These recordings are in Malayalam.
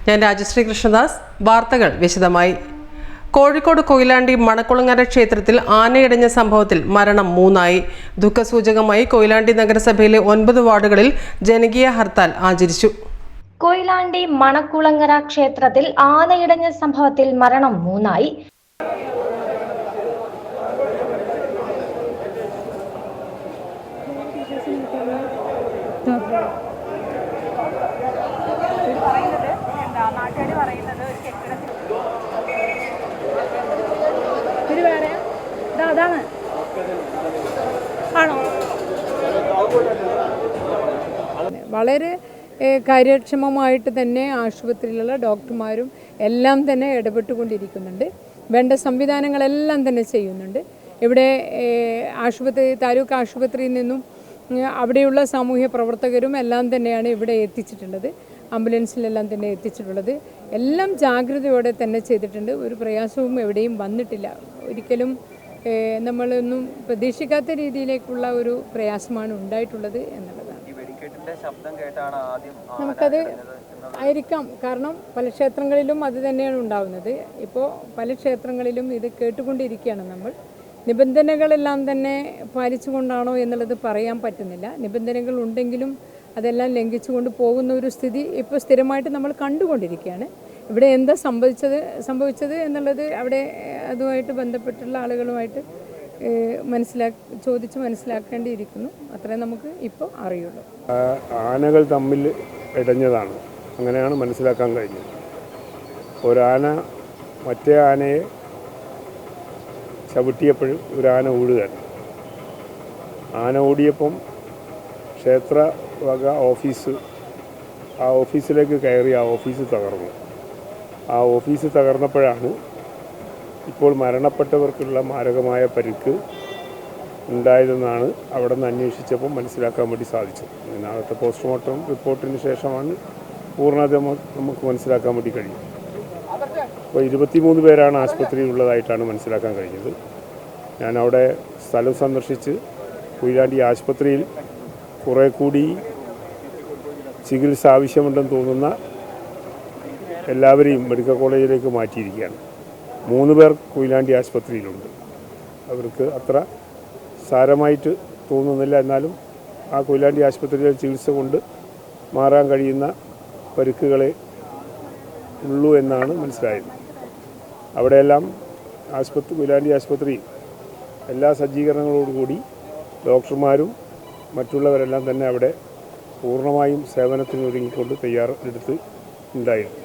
ഞാൻ രാജശ്രീ കൃഷ്ണദാസ്. വാർത്തകൾ വിശദമായി. കോഴിക്കോട് കൊയിലാണ്ടി മണക്കുളങ്ങര ക്ഷേത്രത്തിൽ ആനയിടഞ്ഞ സംഭവത്തിൽ മരണം 3 ദുഃഖസൂചകമായി കൊയിലാണ്ടി നഗരസഭയിലെ 9 വാർഡുകളിൽ ജനകീയ ഹർത്താൽ ആചരിച്ചു. കൊയിലാണ്ടി മണക്കുളങ്ങര ക്ഷേത്രത്തിൽ ആനയിടഞ്ഞ സംഭവത്തിൽ മരണം 3. വളരെ കാര്യക്ഷമമായിട്ട് തന്നെ ആശുപത്രിയിലുള്ള ഡോക്ടർമാരും എല്ലാം തന്നെ ഇടപെട്ടുകൊണ്ടിരിക്കുന്നുണ്ട്. വേണ്ട സംവിധാനങ്ങളെല്ലാം തന്നെ ചെയ്യുന്നുണ്ട്. ഇവിടെ താലൂക്ക് ആശുപത്രിയിൽ നിന്നും അവിടെയുള്ള സാമൂഹ്യ പ്രവർത്തകരും എല്ലാം തന്നെയാണ് ഇവിടെ എത്തിച്ചിട്ടുള്ളത്. ആംബുലൻസിലെല്ലാം തന്നെ എത്തിച്ചിട്ടുള്ളത്. എല്ലാം ജാഗ്രതയോടെ തന്നെ ചെയ്തിട്ടുണ്ട്. ഒരു പ്രയാസവും എവിടെയും വന്നിട്ടില്ല. ഒരിക്കലും നമ്മളൊന്നും പ്രതീക്ഷിക്കാത്ത രീതിയിലേക്കുള്ള ഒരു പ്രയാസമാണ് ഉണ്ടായിട്ടുള്ളത് എന്നുള്ളതാണ്. നമുക്കത് ആയിരിക്കാം, കാരണം പല ക്ഷേത്രങ്ങളിലും അത് തന്നെയാണ് ഉണ്ടാകുന്നത്. ഇപ്പോൾ പല ക്ഷേത്രങ്ങളിലും ഇത് കേട്ടുകൊണ്ടിരിക്കുകയാണ് നമ്മൾ. നിബന്ധനകളെല്ലാം തന്നെ പാലിച്ചുകൊണ്ടാണോ എന്നുള്ളത് പറയാൻ പറ്റുന്നില്ല. നിബന്ധനകൾ ഉണ്ടെങ്കിലും അതെല്ലാം ലംഘിച്ചുകൊണ്ട് പോകുന്ന ഒരു സ്ഥിതി ഇപ്പോൾ സ്ഥിരമായിട്ട് നമ്മൾ കണ്ടുകൊണ്ടിരിക്കുകയാണ്. ഇവിടെ എന്താ സംഭവിച്ചത് എന്നുള്ളത് അവിടെ അതുമായിട്ട് ബന്ധപ്പെട്ടുള്ള ആളുകളുമായിട്ട് ചോദിച്ച് മനസ്സിലാക്കേണ്ടിയിരിക്കുന്നു. അത്രേ നമുക്ക് ഇപ്പോൾ അറിയുള്ളൂ. ആനകൾ തമ്മിൽ ഇടഞ്ഞതാണ്, അങ്ങനെയാണ് മനസ്സിലാക്കാൻ കഴിഞ്ഞത്. ഒരാന മറ്റേ ആനയെ ചവിട്ടിയപ്പോഴും ഒരു ആന ഓടുകയാണ്. ആന ഓടിയപ്പം ക്ഷേത്ര വക ആ ഓഫീസിലേക്ക് കയറി ആ ഓഫീസ് തകർന്നു. ആ ഓഫീസ് തകർന്നപ്പോഴാണ് ഇപ്പോൾ മരണപ്പെട്ടവർക്കുള്ള മാരകമായ പരിക്ക് ഉണ്ടായതെന്നാണ് അവിടെ നിന്ന് അന്വേഷിച്ചപ്പോൾ മനസ്സിലാക്കാൻ വേണ്ടി സാധിച്ചത്. നാളത്തെ പോസ്റ്റ്മോർട്ടം റിപ്പോർട്ടിന് ശേഷമാണ് പൂർണ്ണത നമുക്ക് മനസ്സിലാക്കാൻ വേണ്ടി കഴിയും. അപ്പോൾ 23 പേരാണ് ആശുപത്രിയിലുള്ളതായിട്ടാണ് മനസ്സിലാക്കാൻ കഴിഞ്ഞത്. ഞാൻ അവിടെ സ്ഥലം സന്ദർശിച്ച് കൊയിലാണ്ടി ആശുപത്രിയിൽ കുറേ കൂടി ചികിത്സ ആവശ്യമുണ്ടെന്ന് തോന്നുന്ന എല്ലാവരെയും മെഡിക്കൽ കോളേജിലേക്ക് മാറ്റിയിരിക്കുകയാണ്. 3 പേർ കൊയിലാണ്ടി ആശുപത്രിയിലുണ്ട്. അവർക്ക് അത്ര സാരമായിട്ട് തോന്നുന്നില്ല. എന്നാലും ആ കൊയിലാണ്ടി ആശുപത്രിയിലെ ചികിത്സ കൊണ്ട് മാറാൻ കഴിയുന്ന പരിക്കുകളെ ഉള്ളൂ എന്നാണ് മനസ്സിലായത്. അവിടെയെല്ലാം കൊയിലാണ്ടി ആശുപത്രി എല്ലാ സജ്ജീകരണങ്ങളോടുകൂടി ഡോക്ടർമാരും മറ്റുള്ളവരെല്ലാം തന്നെ അവിടെ പൂർണ്ണമായും സേവനത്തിന് ഒരുങ്ങിക്കൊണ്ട് തയ്യാറെടുത്ത് ഉണ്ടായിരുന്നു.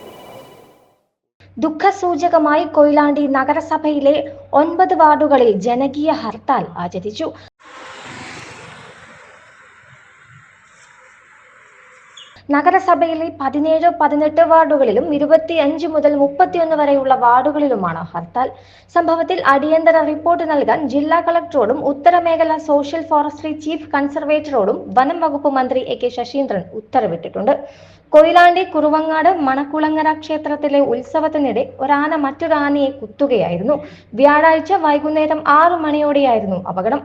ദുഃഖസൂചകമായി കൊയിലാണ്ടി നഗരസഭയിലെ 9 വാർഡുകളിൽ ജനകീയ ഹർത്താൽ ആചരിച്ചു. നഗരസഭയിലെ 17, 18 വാർഡുകളിലും 25 മുതൽ 31 വരെയുള്ള വാർഡുകളിലുമാണ് ഹർത്താൽ. സംഭവത്തിൽ അടിയന്തര റിപ്പോർട്ട് നൽകാൻ ജില്ലാ കളക്ടറോടും ഉത്തരമേഖല സോഷ്യൽ ഫോറസ്ട്രി ചീഫ് കൺസർവേറ്ററോടും വനം വകുപ്പ് മന്ത്രി AK ശശീന്ദ്രൻ ഉത്തരവിട്ടിട്ടുണ്ട്. കൊയിലാണ്ടി കുറുവങ്ങാട് മണക്കുളങ്ങര ക്ഷേത്രത്തിലെ ഉത്സവത്തിനിടെ ഒരാന മറ്റൊരാനയെ കുത്തുകയായിരുന്നു. വ്യാഴാഴ്ച വൈകുന്നേരം 6 മണിയോടെയായിരുന്നു അപകടം.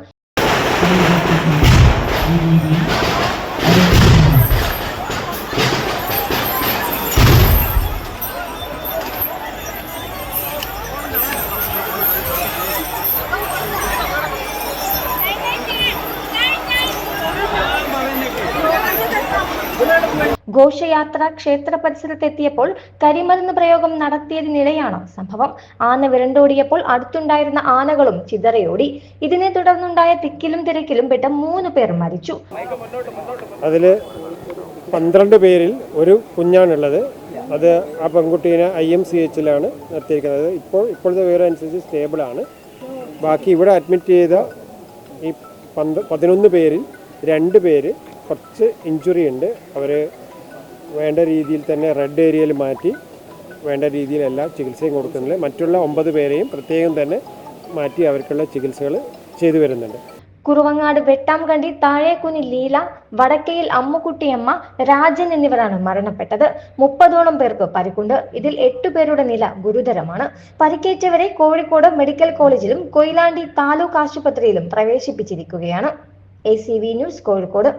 ഘോഷയാത്ര ക്ഷേത്ര പരിസരത്തെത്തിയപ്പോൾ കരിമരുന്ന് പ്രയോഗം നടത്തിയതിനിടെയാണ് സംഭവം. ആന വിരണ്ടോടിയപ്പോൾ അടുത്തുണ്ടായിരുന്ന ആനകളും ചിതറയോടി. ഇതിനെ തുടർന്നുണ്ടായ തിക്കിലും തിരക്കിലും പെട്ട 3 പേർ മരിച്ചു. അതിൽ 12 പേരിൽ ഒരു കുഞ്ഞാണുള്ളത്. അത് ആ പെൺകുട്ടീനെ IMCHലാണ് നിർത്തിയിരിക്കുന്നത്. ഇപ്പോഴത്തെ വിവരം അനുസരിച്ച് സ്റ്റേബിളാണ്. ബാക്കി ഇവിടെ അഡ്മിറ്റ് ചെയ്ത ഈ 11 പേരിൽ 2 പേര് കുറച്ച് ഇഞ്ചുറി ഉണ്ട്. അവർ വേണ്ട രീതിയിൽ തന്നെ റെഡ് ഏരിയയിൽ മാറ്റി വേണ്ട രീതിയിൽ എല്ലാ ചികിത്സയും കൊടുക്കുന്നുണ്ട്. മറ്റുള്ള 9 പേരെയും പ്രത്യേകം തന്നെ മാറ്റി അവർക്കുള്ള ചികിത്സകൾ ചെയ്തു വരുന്നുണ്ട്. കുറുവങ്ങാട് വെട്ടാംകണ്ടി താഴേക്കുനി ലീല, വടക്കയിൽ അമ്മുക്കുട്ടിയമ്മ, രാജൻ എന്നിവരാണ് മരണപ്പെട്ടത്. 30ഓളം പേർക്ക് പരിക്കുണ്ട്. ഇതിൽ 8 പേരുടെ നില ഗുരുതരമാണ്. പരിക്കേറ്റവരെ കോഴിക്കോട് മെഡിക്കൽ കോളേജിലും കൊയിലാണ്ടി താലൂക്ക് ആശുപത്രിയിലും പ്രവേശിപ്പിച്ചിരിക്കുകയാണ്. ACV news, Kozhikode.